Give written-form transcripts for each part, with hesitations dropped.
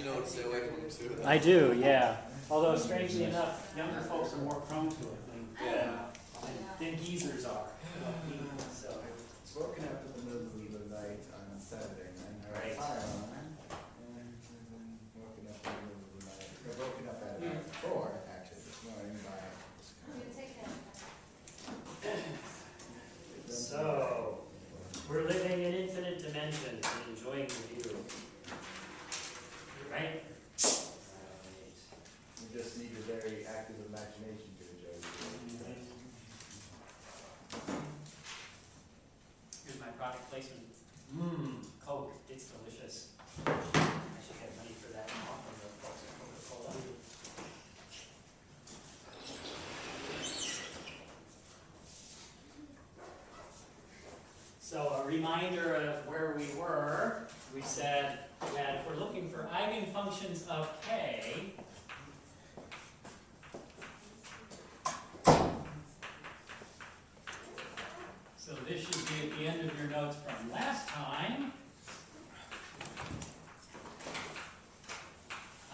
you know to stay away from them too. I do, yeah. Although strangely enough, younger folks are more prone to it than geezers are. So. It's woken up in the middle of the night on Saturday, and I had a fire on, and then woken up in the middle of the night. I woken up at about 4, actually, this morning by this So, we're living in infinite dimensions and enjoying the view. Right? We just need a very active imagination to enjoy the view. Here's my product placement. Coke, it's delicious. I should get money for that now from the folks at Coca-Cola. So a reminder of where we were. We said that if we're looking for eigenfunctions of k, so this should be at the end of your notes from last time.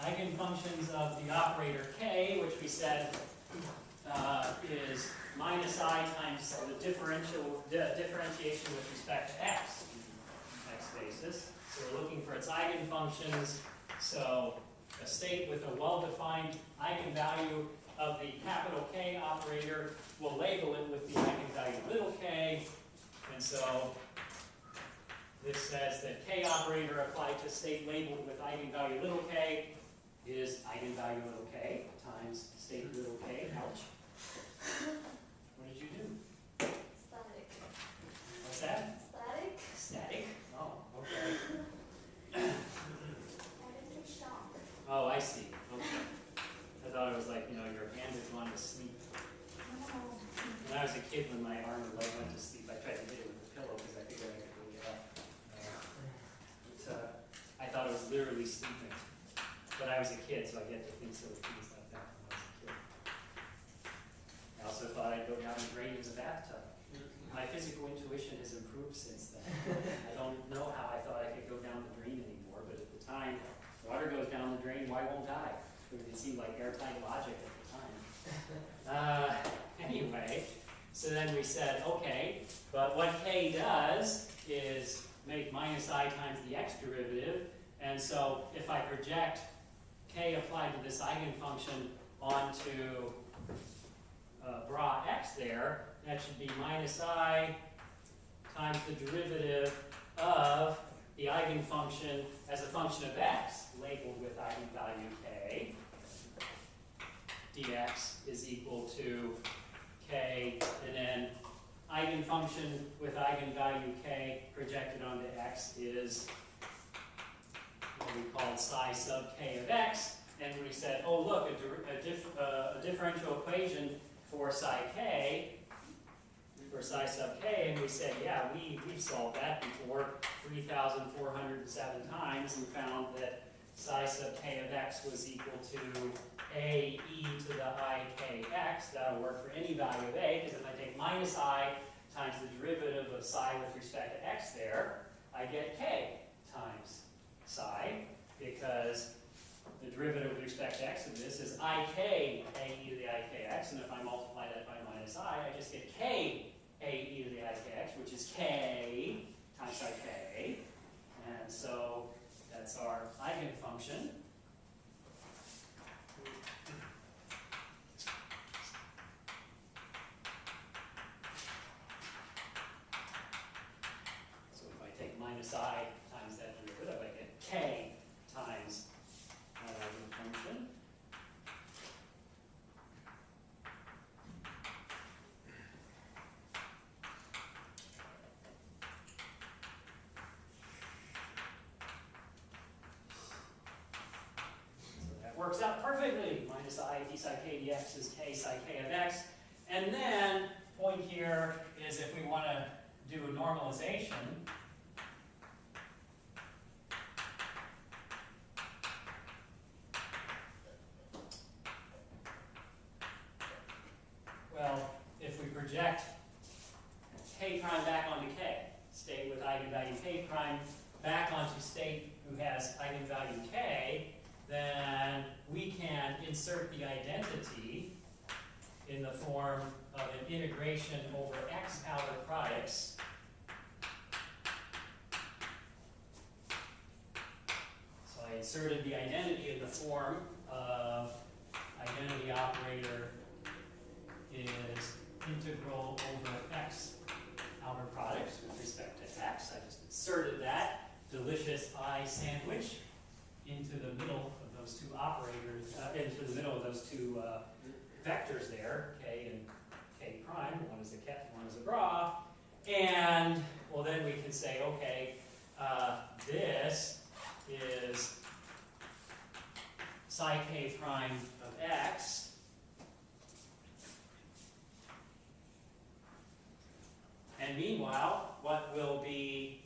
Eigenfunctions of the operator k, which we said is minus I times the differentiation with respect to x basis. So we're looking for its eigenfunctions. So a state with a well-defined eigenvalue of the capital K operator, we'll label it with the eigenvalue little k. And so this says that K operator applied to state labeled with eigenvalue little k is eigenvalue little k times state little k. Ouch. What did you do? Static. What's that? Static? Static? Oh, okay. Electric shock. Oh, I see. Okay. I thought it was like, your hand is going to sleep. No. When I was a kid, when my arm and leg went to sleep, I tried to hit it with a pillow because I figured I could get up. I thought it was literally sleeping. But I was a kid, so I get to think silly things like that when I was a kid. I also thought I'd go down the drain in the bathtub. My physical intuition has improved since then. I don't know how I thought I could go down the drain anymore, but at the time, water goes down the drain, why won't I? It seemed like airtight logic at the time. Anyway, so then we said, okay, but what k does is make minus I times the x derivative, and so if I project k applied to this eigenfunction onto bra x there, that should be minus I times the derivative of the eigenfunction as a function of x, labeled with eigenvalue k. Dx is equal to k, and then eigenfunction with eigenvalue k projected onto x is what we call psi sub k of x. And we said, oh look, a differential equation for psi k, for psi sub k, and we said, yeah, we've solved that before 3,407 times and found that psi sub k of x was equal to a e to the I k x. That'll work for any value of a, because if I take minus I times the derivative of psi with respect to x there, I get k times psi, because the derivative with respect to x of this is I k a e to the I k x, and if I multiply that by minus I just get k a e to the I k x, which is k times I k, and so that's our eigenfunction. So if I take minus I times that derivative, I get k times that eigenfunction. Works out perfectly. Minus I d psi k dx is k psi k of x. And then, point here is if we want to do a normalization, well, if we project k prime back onto k, state with eigenvalue k prime back onto state who has eigenvalue k, insert the identity in the form of an integration over x outer products. So I inserted the identity in the form of identity operator is integral over x outer products with respect to x. I just inserted that delicious I sandwich into the middle of those two operators, into the middle of those two vectors there, k and k prime. One is a ket, one is a bra. And, well, then we can say, okay, this is psi k prime of x. And meanwhile, what will be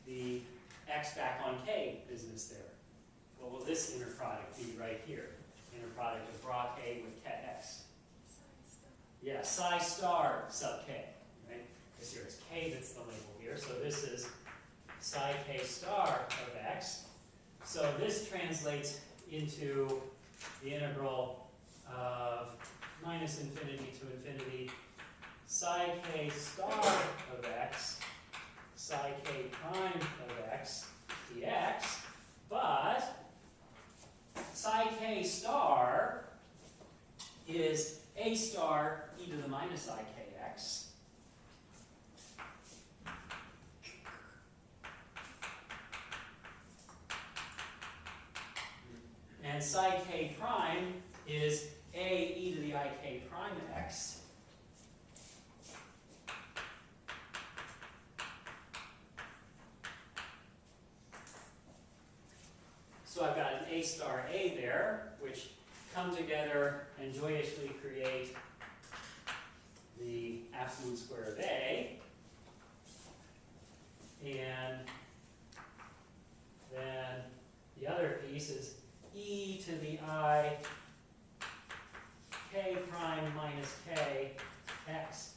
the x back on k business there? What will this inner product be right here? Inner product of bra k with ket x. Yeah, psi star sub k, right? Because here it's k that's the label here, so this is psi k star of x. So this translates into the integral of minus infinity to infinity psi k star of x, psi k prime of x dx, but psi k star is a star e to the minus I kx. And psi k prime is a e to the I k prime x. So I've got an a star a there, which come together and joyously create the absolute square of a. And then the other piece is e to the I k prime minus k x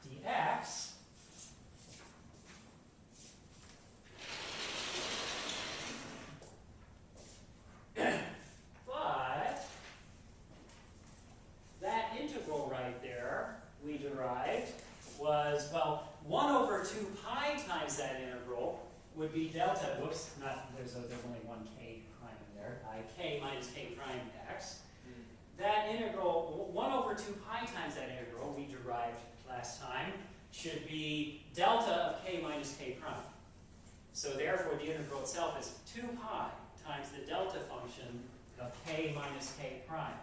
dx. But that integral right there we derived was, well, 1 over 2 pi times that integral would be delta, whoops, there's only one k prime in there, I k minus k prime x. That integral, 1 over 2 pi times that integral we derived last time, should be delta of k minus k prime. So therefore the integral itself is 2 pi times the delta function of k minus k prime.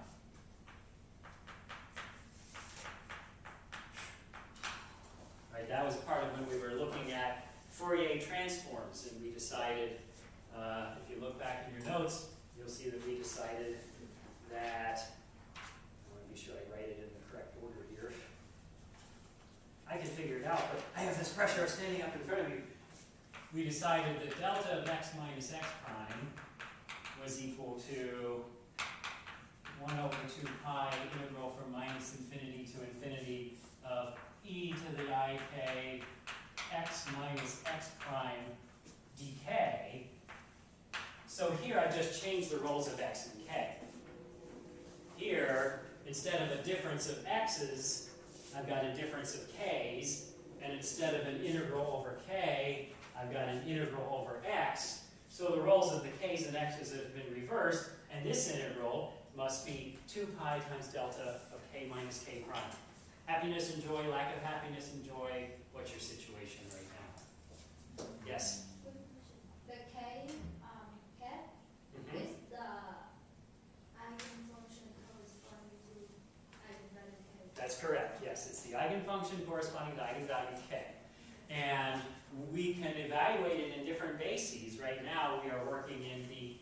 Right, that was part of when we were looking at Fourier transforms, and we decided, if you look back in your notes, you'll see that we decided that, I want to be sure I write it in the correct order here. I can figure it out, but I have this pressure standing up in front of me. We decided that delta of x minus x prime was equal to 1 over 2 pi integral from minus infinity to infinity of e to the I k x minus x prime dk. So here I just changed the roles of x and k. Here, instead of a difference of x's, I've got a difference of k's, and instead of an integral over k, I've got an integral over x. So the roles of the k's and x's have been reversed, and this integral must be 2 pi times delta of k minus k prime. Happiness and joy, lack of happiness and joy, what's your situation right now? Yes? The k, ket is the eigenfunction corresponding to eigenvalue k. That's correct, yes. It's the eigenfunction corresponding to eigenvalue k. And we can evaluate it in different bases. Right now we are working in the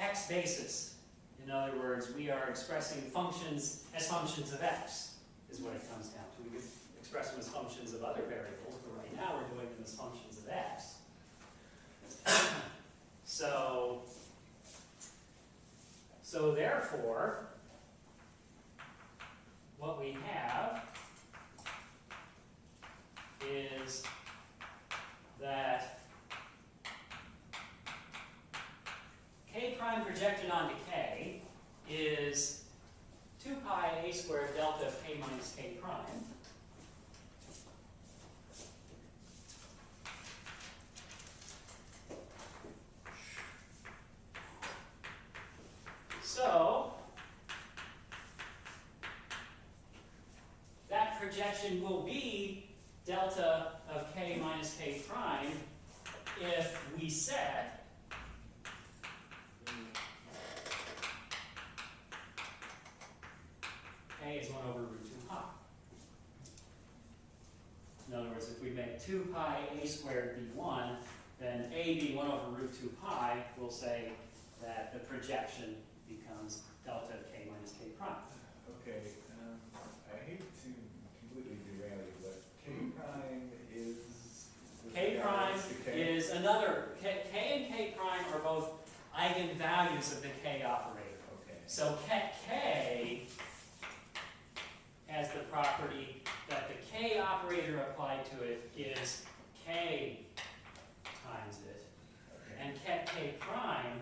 x basis. In other words, we are expressing functions as functions of x, is what it comes down to. We could express them as functions of other variables, but right now we're doing them as functions of x. So therefore, what we have is that k prime projected onto k is 2 pi a squared delta of k minus k prime. So that projection will be delta of k minus k prime if we set k is 1 over root 2 pi. In other words, if we make 2 pi a squared be 1, then a being 1 over root 2 pi, we'll say that the projection becomes delta of k minus k prime. Okay, I hate to completely derail you, but K prime is... K prime is another, K and K prime are both eigenvalues of the K operator. Okay. So K has the property that the K operator applied to it is K times it. Okay. And K prime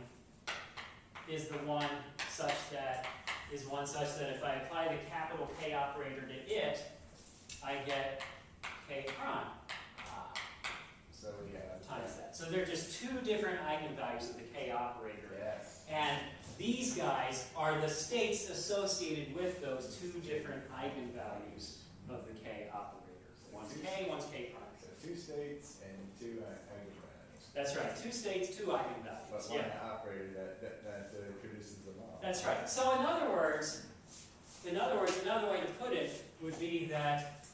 is the one such that if I apply the capital K operator to it, I get K prime So we have... times that. So they're just two different eigenvalues of the K operator. Yes. And these guys are the states associated with those two different eigenvalues of the K operator. One's K, one's K prime. So 2 states and 2 eigenvalues. That's right. 2 states, 2 eigenvalues. But one operator that produces them all. That's right. So in other words, another way to put it would be that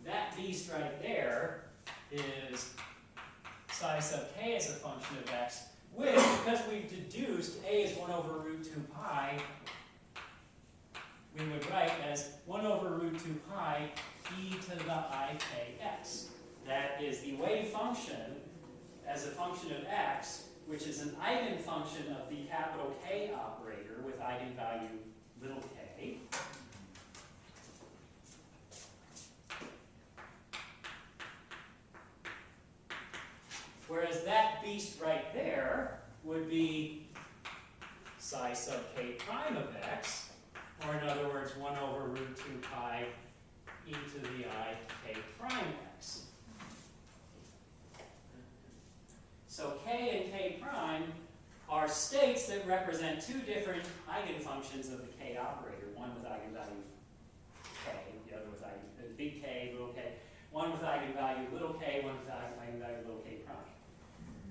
that beast right there is psi sub k as a function of x, which, because we've deduced a is 1 over root 2 pi, we would write as 1 over root 2 pi e to the I kx. That is the wave function as a function of x, which is an eigenfunction of the capital K operator with eigenvalue little k. Whereas that beast right there would be psi sub k prime of x, or in other words, 1 over root 2 pi e to the I k prime x. So k and k prime are states that represent two different eigenfunctions of the K operator, one with eigenvalue k, the other with big K, little k, one with eigenvalue little k, one with eigenvalue little k prime.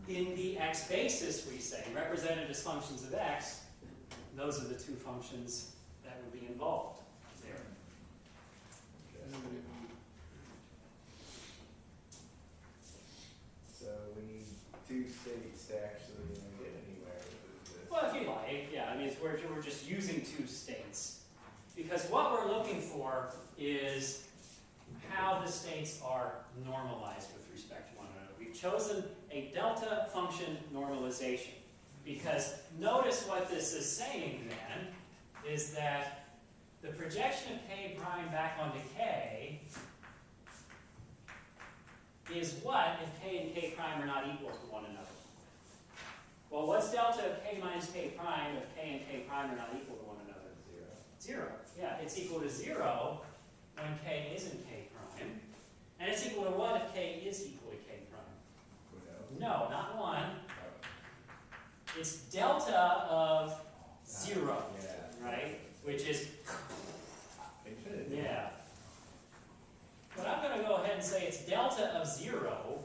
In the x basis, we say, represented as functions of x, those are the two functions that would be involved there. So we need 2 states to actually get anywhere with this. Well, if you like, yeah. I mean, we're just using 2 states. Because what we're looking for is how the states are normalized with respect to one another. We've chosen a delta function normalization. Because notice what this is saying then, is that the projection of k prime back onto k is what if k and k prime are not equal to one another? Well, what's delta of k minus k prime if k and k prime are not equal to one another? 0. 0. Yeah, it's equal to 0 when k isn't k prime. And it's equal to what if k is equal to k prime? No, not 1. It's delta of 0, right? Which is Infinity. yeah. But I'm going to go ahead and say it's delta of 0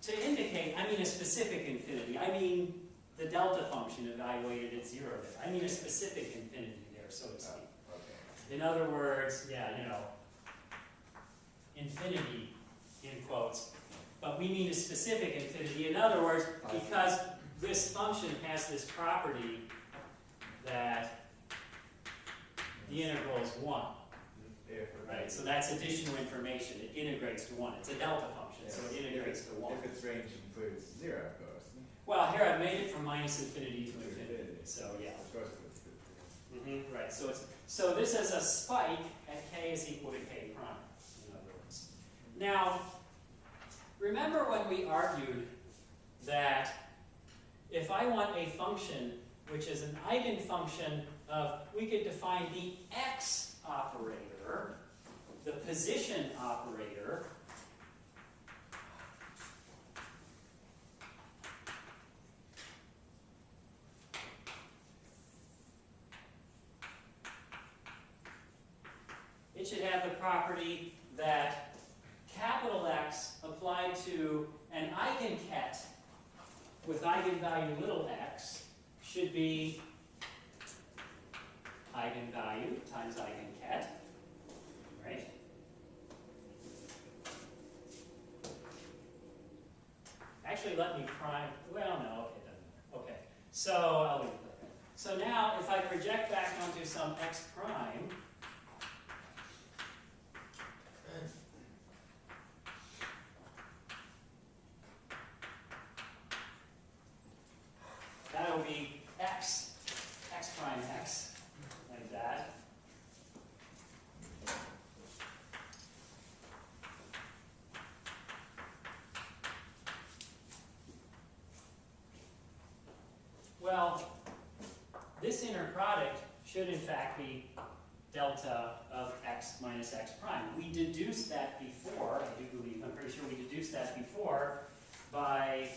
to indicate, I mean a specific infinity. I mean the delta function evaluated at 0 there. I mean a specific infinity there, so to speak. Okay. In other words, yeah, infinity in quotes. But we mean a specific infinity. In other words, because this function has this property that the integral is 1. Right? So that's additional information. It integrates to 1. It's a delta function, so it integrates to 1. If its range includes 0, of course. Well, here I've made it from minus infinity to infinity. So yeah. Of course it's good. Right. So this is a spike at k is equal to k prime, in other words. Now, remember when we argued that if I I want a function which is an eigenfunction of, we could define the x operator, the position operator, it should have the property that capital X applied to an eigenket with eigenvalue little x should be eigenvalue times eigenket, right? Actually, let me prime, well, no, okay, doesn't matter. Okay, so I'll leave it like that. So now, if I project back onto some x prime, that will be x prime x, like that. Well, this inner product should in fact be delta of x minus x prime. We deduced that before, I do believe, I'm pretty sure we deduced that before by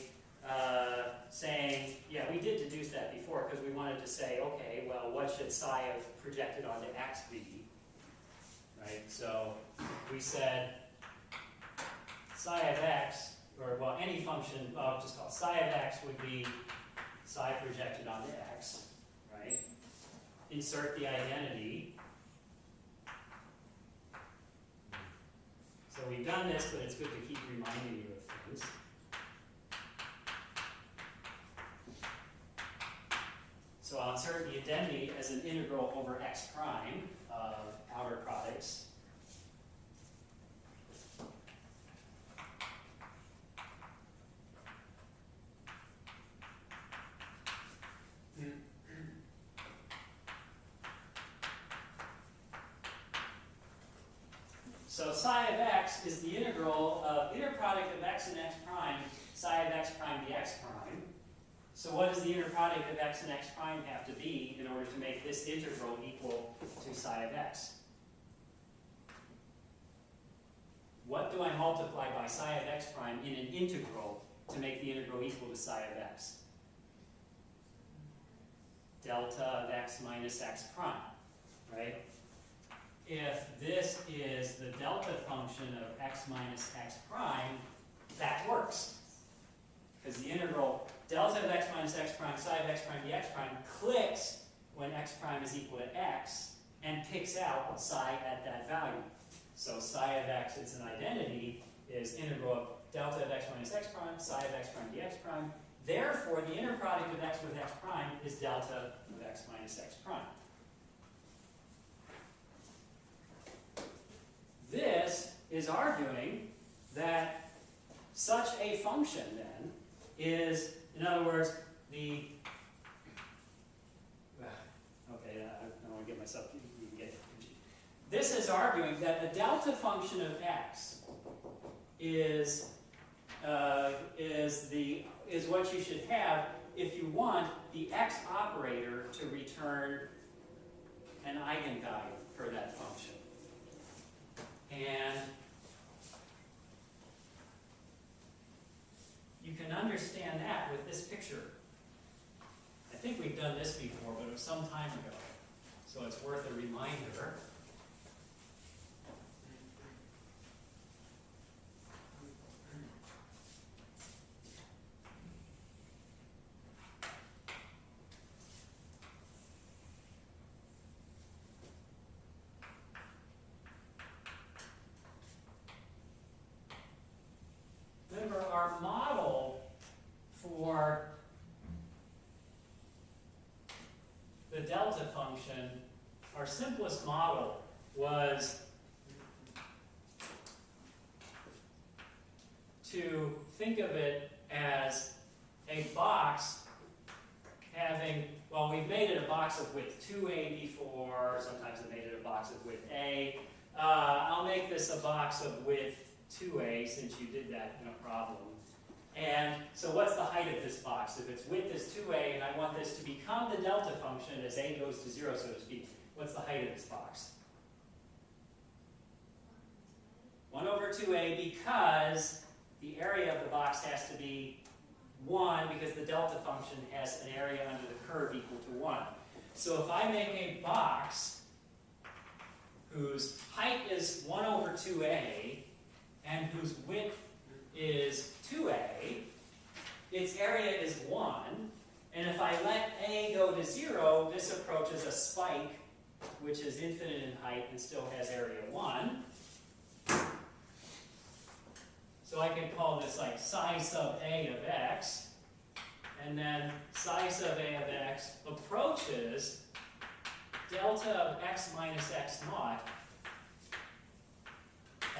saying, yeah, we did deduce that before because we wanted to say, okay, well, what should psi of projected onto x be? Right, so we said psi of x, or well, any function, I'll just call it psi of x would be psi projected onto x, right? Insert the identity. So we've done this, but it's good to keep reminding you of things. So I'll insert the identity as an integral over x prime of outer products. So psi of x is the integral of inner product of x and x prime, psi of x prime dx prime. So what does the inner product of x and x prime have to be in order to make this integral equal to psi of x? What do I multiply by psi of x prime in an integral to make the integral equal to psi of x? Delta of x minus x prime, right? If this is the delta function of x minus x prime, that works. Because the integral delta of x minus x prime psi of x prime dx prime clicks when x prime is equal to x and picks out psi at that value. So psi of x, it's an identity, is integral of delta of x minus x prime psi of x prime dx prime. Therefore, the inner product of x with x prime is delta of x minus x prime. This is arguing that such a function, then, is, in other words, the, okay, I don't want to get myself, you can get confused. This is arguing that the delta function of x is what you should have if you want the x operator to return an eigenvalue for that function. And you can understand that with this picture. I think we've done this before, but it was some time ago. So it's worth a reminder. Remember, our model for the delta function, our simplest model was to think of it as a box having, well, we've made it a box of width 2a before, sometimes I've made it a box of width a. I'll make this a box of width 2a, since you did that in a problem. And so what's the height of this box? If its width is 2a and I want this to become the delta function as a goes to 0, so to speak, what's the height of this box? 1 over 2a, because the area of the box has to be 1 because the delta function has an area under the curve equal to 1. So if I make a box whose height is 1 over 2a and whose width is 2a, its area is 1, and if I let a go to 0, this approaches a spike, which is infinite in height and still has area 1. So I can call this like psi sub a of x, and then psi sub a of x approaches delta of x minus x naught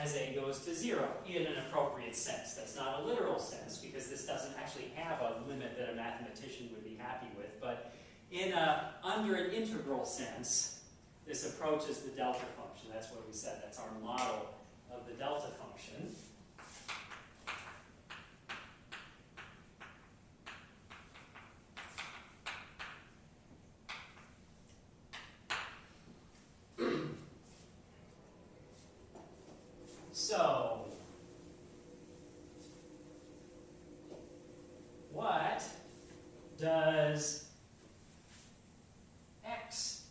as a goes to 0 in an appropriate sense. That's not a literal sense because this doesn't actually have a limit that a mathematician would be happy with, but under an integral sense, this approaches the delta function. That's what we said. That's our model of the delta function. So, what does x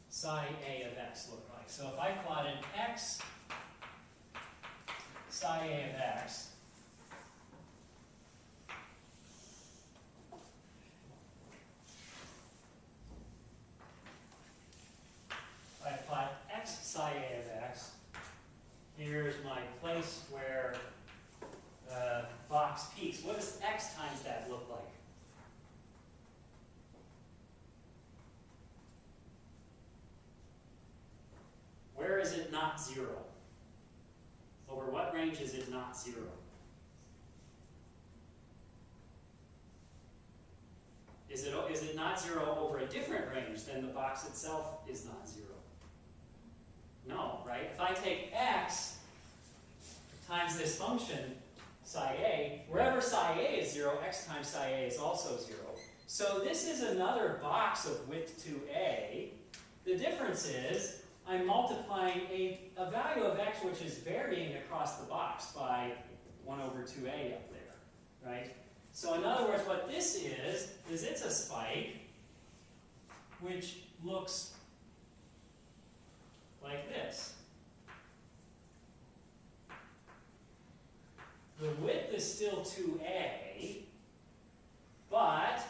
psi a of x look like? So if I plot an x psi a of x, if I plot x psi a of x, here's my place where the box peaks. What does x times that look like? Where is it not 0? Over what range is it not 0? Is it not 0 over a different range than the box itself is not 0? No, right? If I take x times this function, psi a, wherever psi a is 0, x times psi a is also 0. So this is another box of width 2a. The difference is I'm multiplying a value of x which is varying across the box by 1 over 2a up there, right? So in other words, what this is it's a spike which looks like this. The width is still 2a, but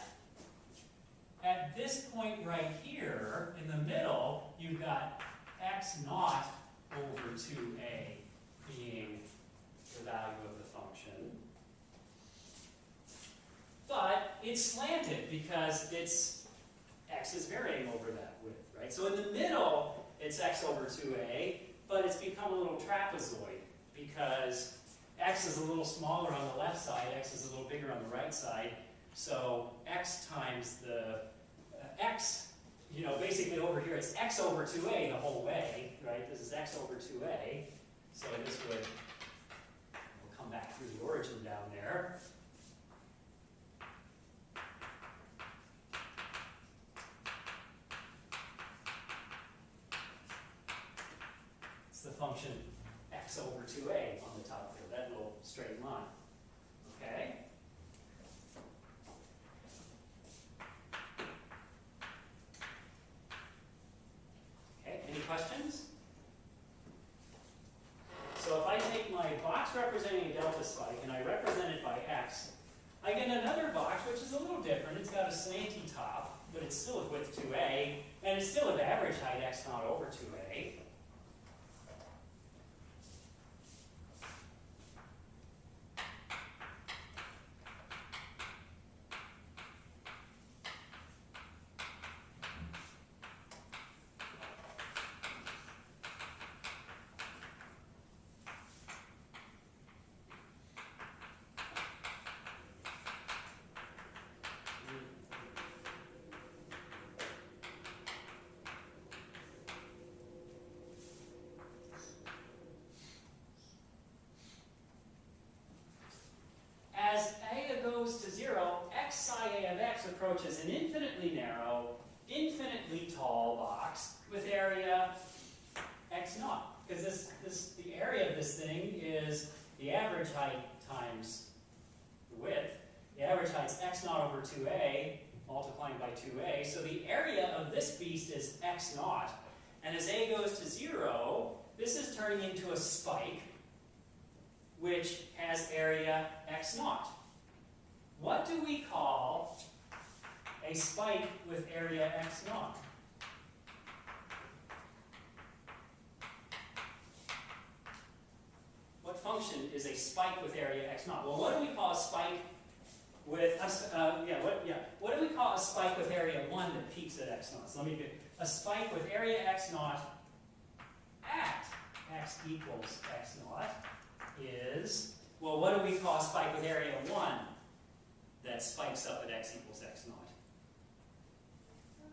at this point right here, in the middle, you've got x naught over 2a being the value of the function. But it's slanted because x is varying over that width, right? So in the middle, it's x over 2a, but it's become a little trapezoid because x is a little smaller on the left side, x is a little bigger on the right side. So x times the x, basically over here it's x over 2a the whole way, right? This is x over 2a. So this we'll come back through the origin down there. It's the function x over 2a on the top there, that little straight line. Okay? Okay, any questions? So if I take my box representing a delta spike and I represent it by x, I get another box which is a little different. It's got a slanty top, but it's still of width 2a, and it's still of average height x naught over 2a. x psi a of x approaches an infinitely narrow, infinitely tall box with area x naught. Because the area of this thing is the average height times the width. The average height is x naught over 2a, multiplying by 2a. So the area of this beast is x naught. And as a goes to 0, this is turning into a spike, which has area x naught. What do we call a spike with area x naught? What function is a spike with area x naught? Well, what do we call a spike with what do we call a spike with area 1 that peaks at x naught? So let me get a spike with area x naught at x equals x naught is, well, what do we call a spike with area 1 that spikes up at x equals x naught?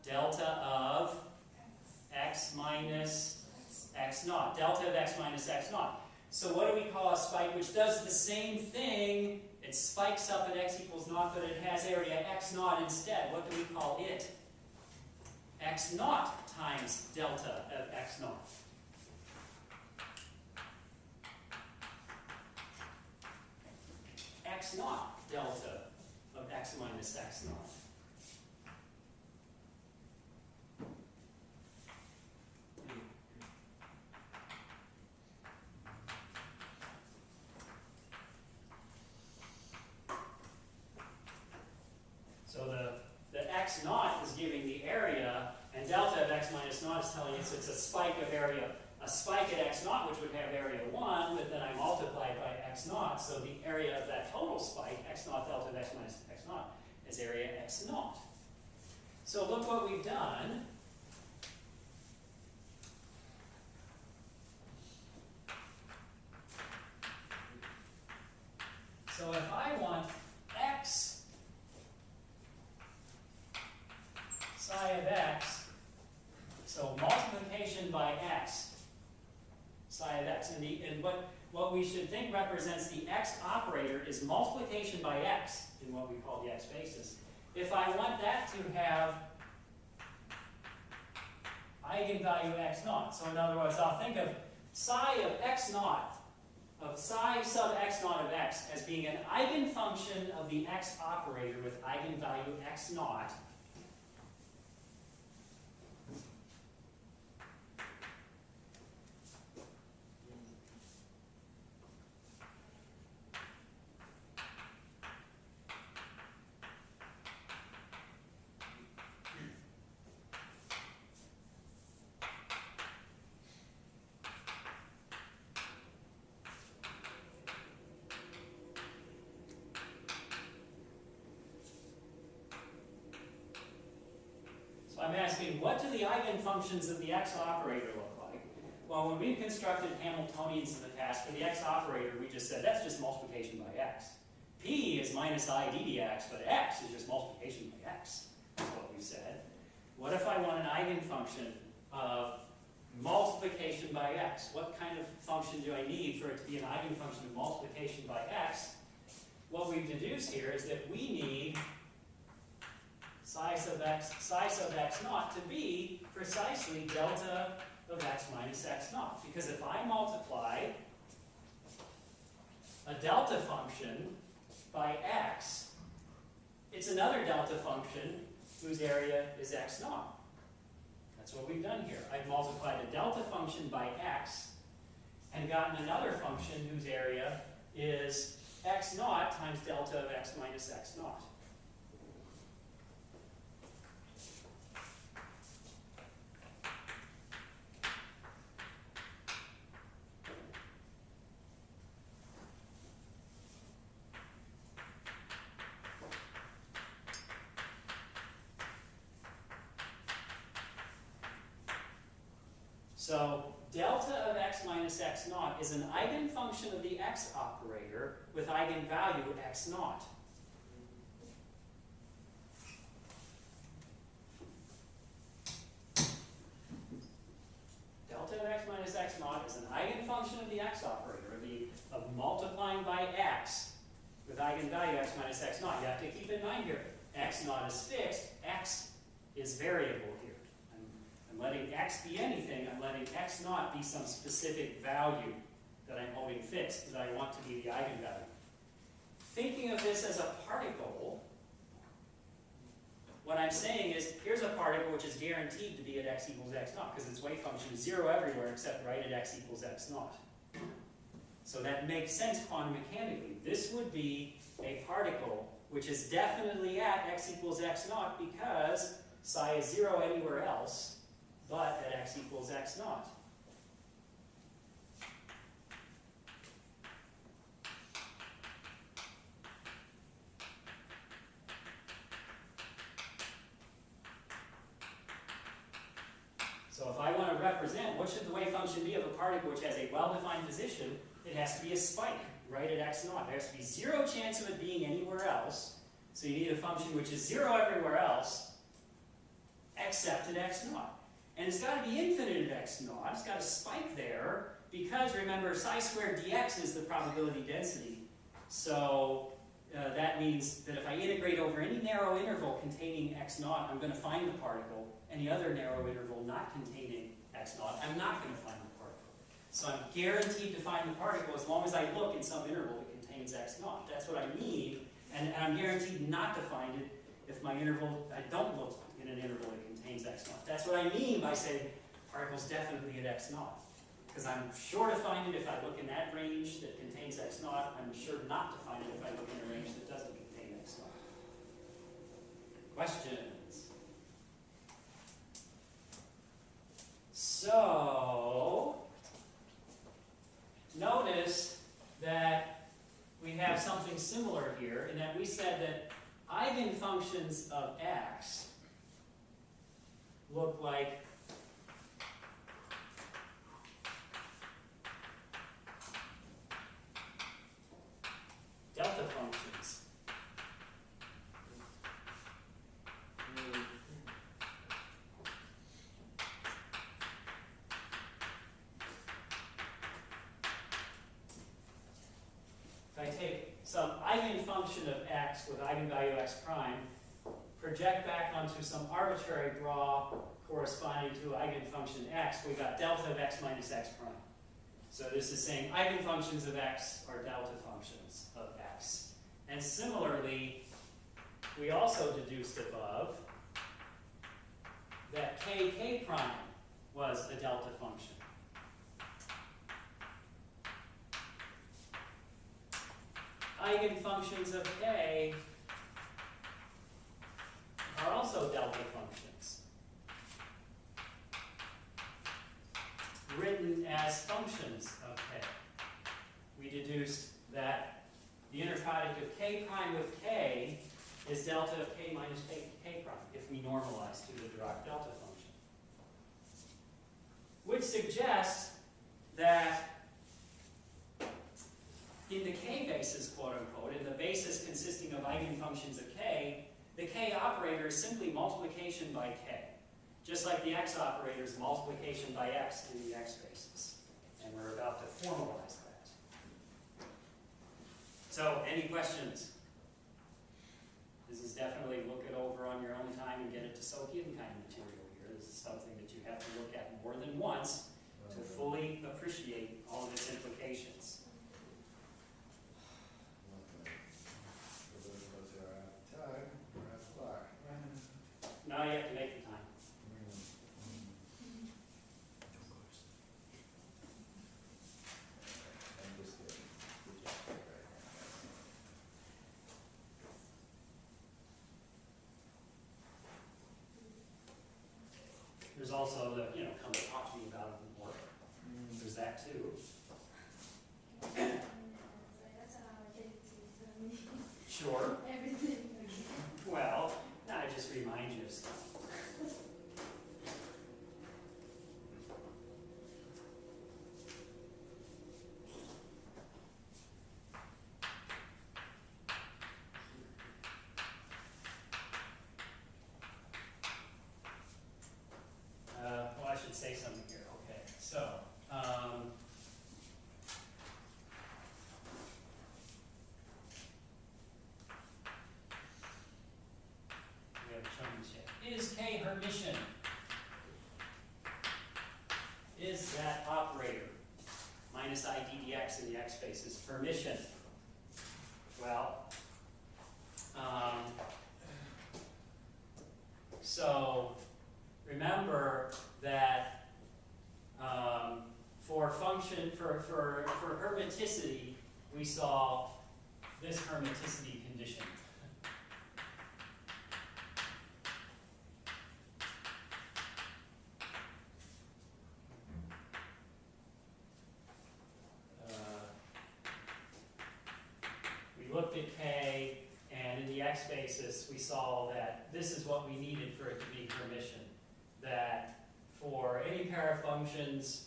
Delta of x minus x naught. Delta of x minus x naught. So what do we call a spike which does the same thing? It spikes up at x equals naught, but it has area x naught instead. What do we call it? X naught times delta of x naught. X naught delta of x minus x naught. So the x naught is giving the area, and delta of x minus naught is telling us it's a spike of area, a spike at x naught, which would have area 1, but then I multiply it by x naught, so the area of that total spike, x naught delta of x minus x naught, is area x naught. So look what we've done. So if I want x psi of x, so multiplication by x, psi of x, and what we should think represents the x operator is multiplication by x in what we call the x basis. If I want that to have eigenvalue x naught, so in other words, I'll think of psi of x naught, of psi sub x naught of x as being an eigenfunction of the x operator with eigenvalue x naught. I'm asking, what do the eigenfunctions of the x operator look like? Well, when we've constructed Hamiltonians in the past, for the x operator, we just said that's just multiplication by x. P is minus I ddx, but x is just multiplication by x. That's what we said. What if I want an eigenfunction of multiplication by x? What kind of function do I need for it to be an eigenfunction of multiplication by x? What we've deduced here is that we need psi sub x naught to be precisely delta of x minus x naught. Because if I multiply a delta function by x, it's another delta function whose area is x naught. That's what we've done here. I've multiplied a delta function by x and gotten another function whose area is x naught times delta of x minus x naught. So delta of x minus x naught is an eigenfunction of the x operator with eigenvalue x naught. Delta of x minus x naught is an eigenfunction of the x operator, of multiplying by x with eigenvalue x minus x naught. You have to keep in mind here, x naught is fixed, x is variable here. I'm letting x be anything, I'm letting x naught be some specific value that I'm holding fixed, that I want to be the eigenvalue. Thinking of this as a particle, what I'm saying is, here's a particle which is guaranteed to be at x equals x naught, because its wave function is 0 everywhere except right at x equals x naught. So that makes sense quantum mechanically. This would be a particle which is definitely at x equals x naught because psi is 0 anywhere else but at x equals x naught. So if I want to represent what should the wave function be of a particle which has a well-defined position, it has to be a spike right at x naught. There has to be 0 chance of it being anywhere else. So you need a function which is 0 everywhere else except at x naught. And it's got to be infinite at x naught. It's got a spike there because, remember, psi squared dx is the probability density. So that means that if I integrate over any narrow interval containing x naught, I'm going to find the particle. Any other narrow interval not containing x naught, I'm not going to find the particle. So I'm guaranteed to find the particle as long as I look in some interval that contains x naught. That's what I need, and I'm guaranteed not to find it if my interval, I don't look in an interval that contains x naught. That's what I mean by saying particle's definitely at x naught. Because I'm sure to find it if I look in that range that contains x naught. I'm sure not to find it if I look in a range that doesn't contain x naught. Questions? So, notice that we have something similar here in that we said that eigenfunctions of x look like delta functions. If I take some eigenfunction of x with eigenvalue x prime, project back onto some arbitrary draw corresponding to eigenfunction x, we got delta of x minus x prime. So this is saying eigenfunctions of x are delta functions of x. And similarly, we also deduced above that k prime was a delta function. Eigenfunctions of k are also delta functions, written as functions of k. We deduced that the inner product of k prime with k is delta of k minus k prime, if we normalize to the Dirac delta function. Which suggests that in the k basis, quote unquote, in the basis consisting of eigenfunctions of k, the k operator is simply multiplication by k. Just like the x operator is multiplication by x in the x basis. And we're about to formalize that. So, any questions? This is definitely look it over on your own time and get it to soak in kind of material here. This is something that you have to look at more than once to fully appreciate all of its implications. Now you have to make the time. There's also the, come talk to me about it more. There's that too. That's how I take it. Sure. Everything. Well, I just remind you of stuff. Well, I should say something here. Okay, so is K Hermitian? Is that operator, minus I ddx in the x space, is Hermitian? Well, so remember that for hermiticity, we saw this hermiticity condition. We looked at K, and in the x basis, we saw that this is what we needed for it to be Hermitian. That for any pair of functions,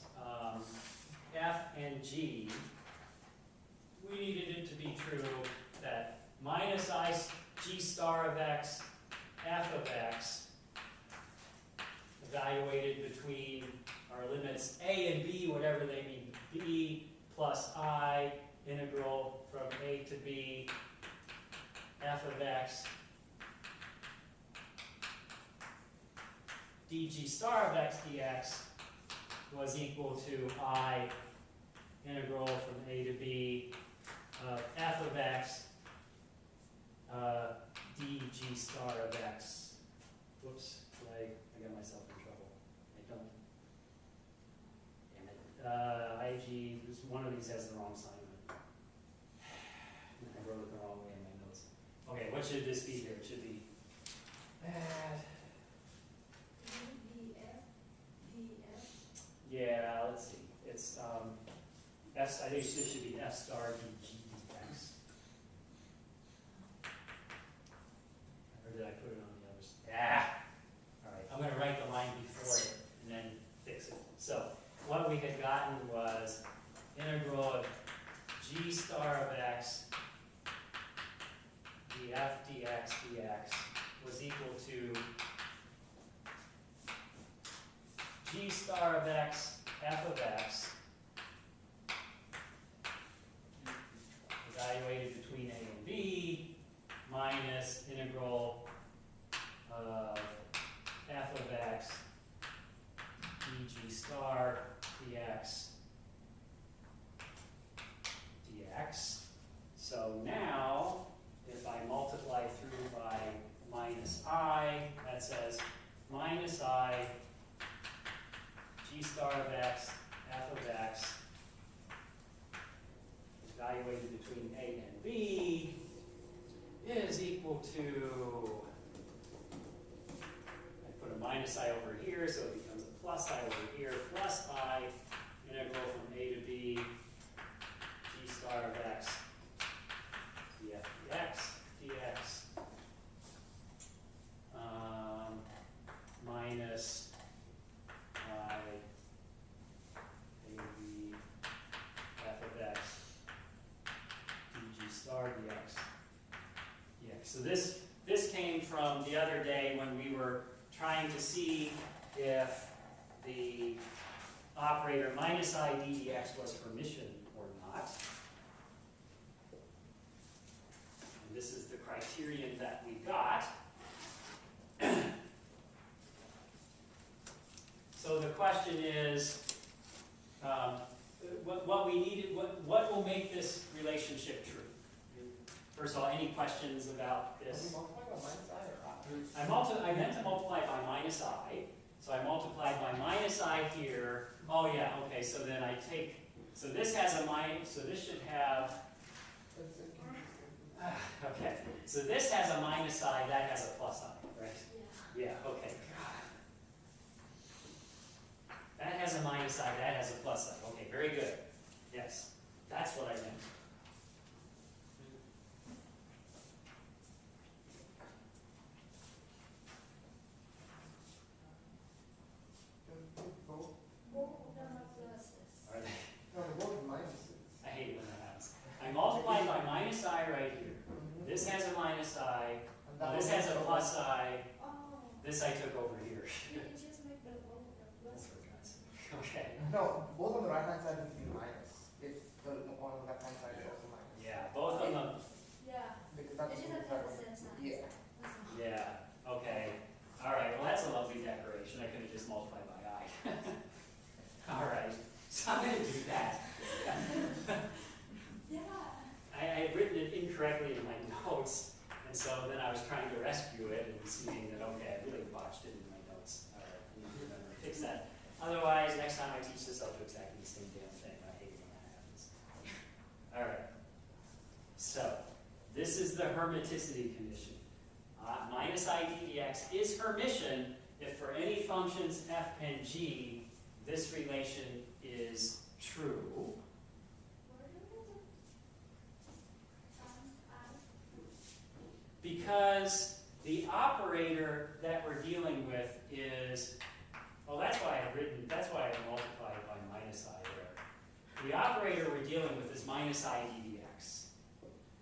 f and g, we needed it to be true that minus I g star of x, f of x, evaluated between our limits a and b, whatever they may be, plus I integral from a to b, f of x, dg star of x dx was equal to I integral from a to b of f of x dg star of x. Whoops, I got myself in trouble. I don't. Damn it. IG, one of these has the wrong sign. I wrote it the wrong way in my notes. Okay, what should this be here? It should be yeah, let's see. It's F, I think this should be F star dg dx. Or did I put it on the other side? Yeah. All right, I'm going to write the line before it and then fix it. So what we had gotten was integral of g star of x df dx dx was equal to g star of x f of x evaluated between a and b minus integral of f of x dg star dx dx. So now, if I multiply through by minus I, that says minus I g star of x, f of x, evaluated between a and b, is equal to, I put a minus I over here, so it becomes a plus I over here, plus I integral from a to b, g star of x, df dx, dx, minus I a b f of x dg star dx. So this came from the other day when we were trying to see if the operator minus I ddx was Hermitian or not. And this is the criterion that we got. So the question is, what we needed, what will make this relationship true? First of all, any questions about this? I meant to multiply by minus I, so I multiplied by minus I here. Oh yeah, okay, so then I take, so this has a minus, so this should have, okay, so this has a minus I, that has a plus I, right? Yeah, okay. That has a minus I, that has a plus I. Okay, very good. Yes, that's what I meant. Both of them are pluses. Are they? No, they're both minuses. I hate it when that happens. I multiplied by minus I right here. This has a minus I. This has a plus I. Oh. This I took over here. You just make the both the pluses. Okay. No, both on the right hand side need to be minus. If the one on the left hand side is also minus. Yeah, both of them. Yeah. Because It that's just the have to have the same sign. Yeah. That's all. Yeah. Okay. All right. rescue it and seeing that, okay, I really botched it in my notes. All right, I need to remember to fix that. Otherwise, next time I teach this, I'll do exactly the same damn thing. I hate it when that happens. All right. So, this is the hermiticity condition. Minus I ddx is Hermitian if for any functions f and g, this relation is true. Because the operator that we're dealing with is, well, that's why I multiplied it by minus I there. The operator we're dealing with is minus I ddx.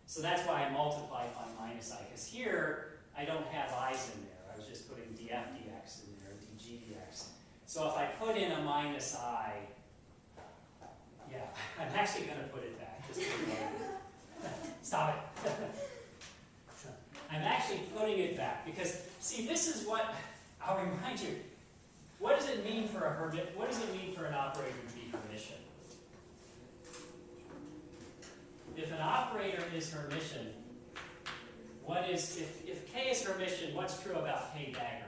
So that's why I multiplied by minus I, because here I don't have i's in there. I was just putting df dx in there, dg dx. So if I put in a minus I, yeah, I'm actually going to put it back. Just stop it. I'm actually putting it back because, see, this is what, I'll remind you, what does it mean for an operator to be Hermitian? If an operator is Hermitian, if K is Hermitian, what's true about K dagger?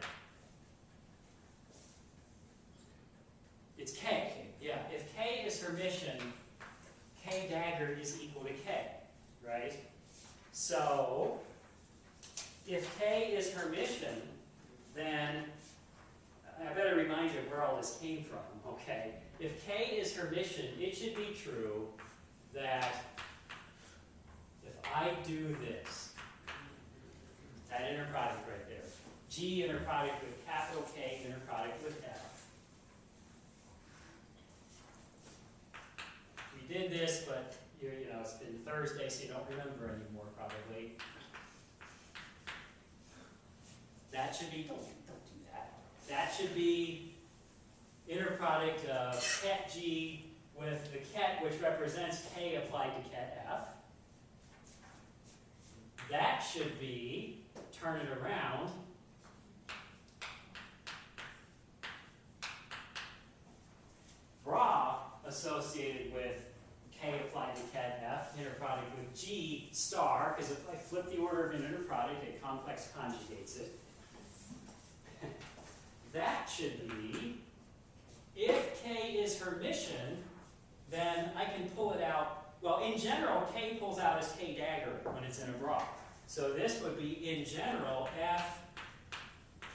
It's K. Yeah, if K is Hermitian, K dagger is equal to K, right? So, if K is Hermitian, then I better remind you of where all this came from, okay? If K is Hermitian, it should be true that if I do this, that inner product right there, G inner product with capital K inner product with F. We did this, but you know it's been Thursday, so you don't remember anymore probably. That should be, don't do that. That should be inner product of ket G with the ket, which represents K applied to ket F. That should be, turn it around, bra associated with K applied to ket F, inner product with G star, because if I flip the order of an inner product, it complex conjugates it. That should be, if K is Hermitian, then I can pull it out. Well, in general, K pulls out as K dagger when it's in a bra. So this would be, in general, F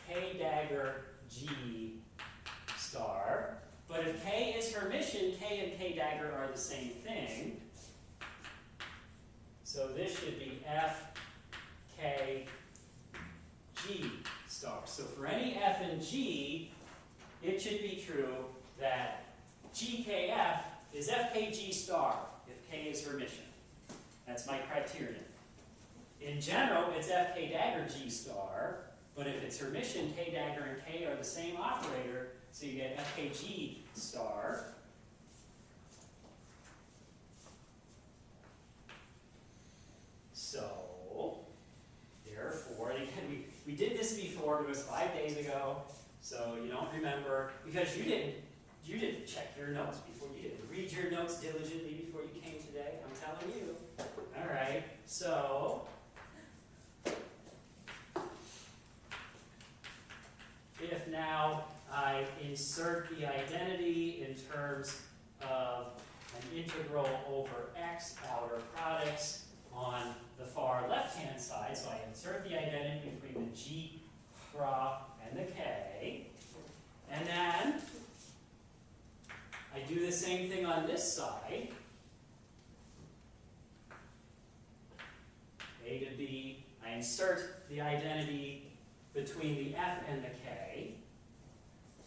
K dagger G star. But if K is Hermitian, K and K dagger are the same thing. So this should be F K G star. So for any F and G, it should be true that GKF is FKG star if K is Hermitian. That's my criterion. In general, it's FK dagger G star, but if it's Hermitian, K dagger and K are the same operator, so you get FKG star. So, therefore, again, we did this before, it was 5 days ago, so you don't remember, because you didn't check your notes before, you didn't read your notes diligently before you came today, I'm telling you. All right, so, if now I insert the identity in terms of an integral over x outer products on the far left-hand side, so I insert the identity between the G bra and the K, and then I do the same thing on this side, A to B, I insert the identity between the F and the K,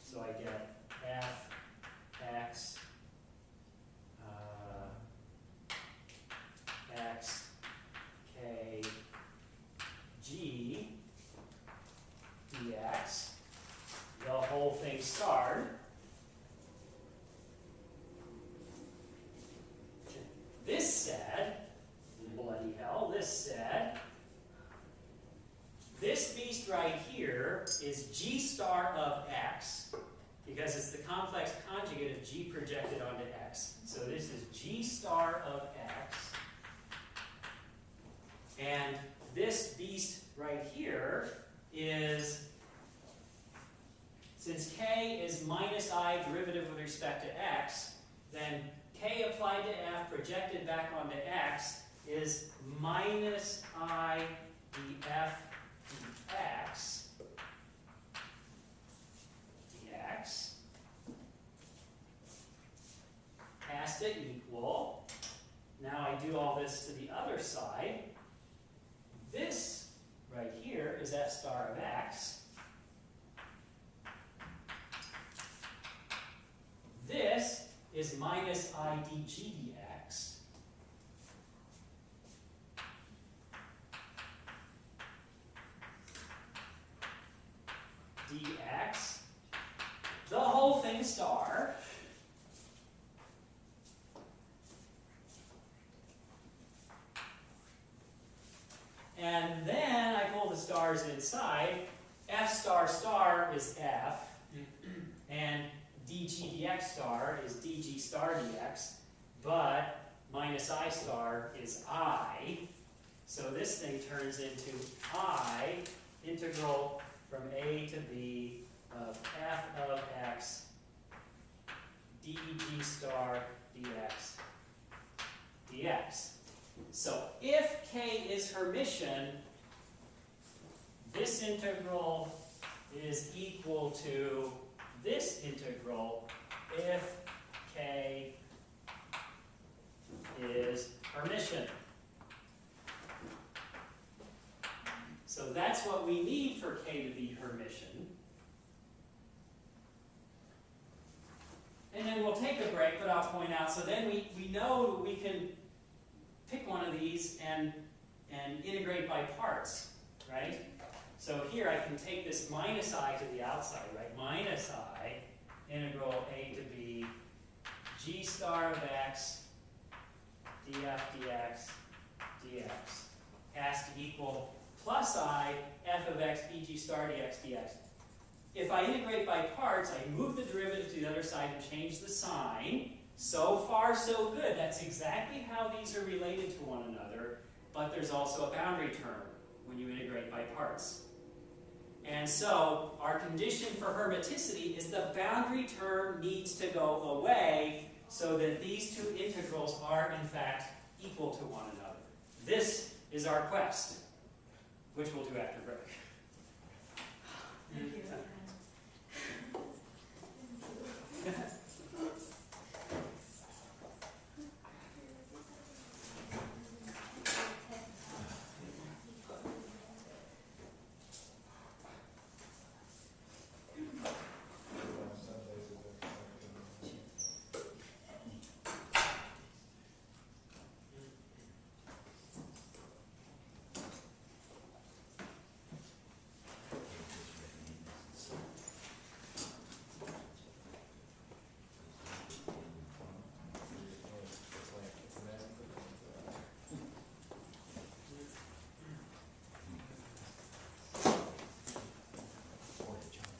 so I get F, X, X, K, G, dx, the whole thing starred. This said, bloody hell, this said, this beast right here is G star of X, because it's the complex conjugate of G projected onto X. So this is G star of X, and this beast right here is, since k is minus I derivative with respect to x, then k applied to f projected back onto x is minus I df dx dx has to equal, now I do all this to the other side, this right here is f star of x. This is minus I dg dx. Dx. The whole thing star. And then I pull the stars inside. F star star is f. And dg dx star is dg star dx. But minus I star is I. So this thing turns into I integral from a to b of f of x dg star dx dx. So if k is Hermitian, this integral is equal to this integral if k is Hermitian. So that's what we need for k to be Hermitian. And then we'll take a break, but I'll point out, so then we know we can pick one of these and integrate by parts, right? So here I can take this minus I to the outside, right? Minus I integral a to b g star of x df dx dx has to equal plus I f of x dg star dx dx. If I integrate by parts, I move the derivative to the other side and change the sign. So far, so good. That's exactly how these are related to one another, but there's also a boundary term when you integrate by parts. And so our condition for hermiticity is the boundary term needs to go away so that these two integrals are, in fact, equal to one another. This is our quest, which we'll do after break.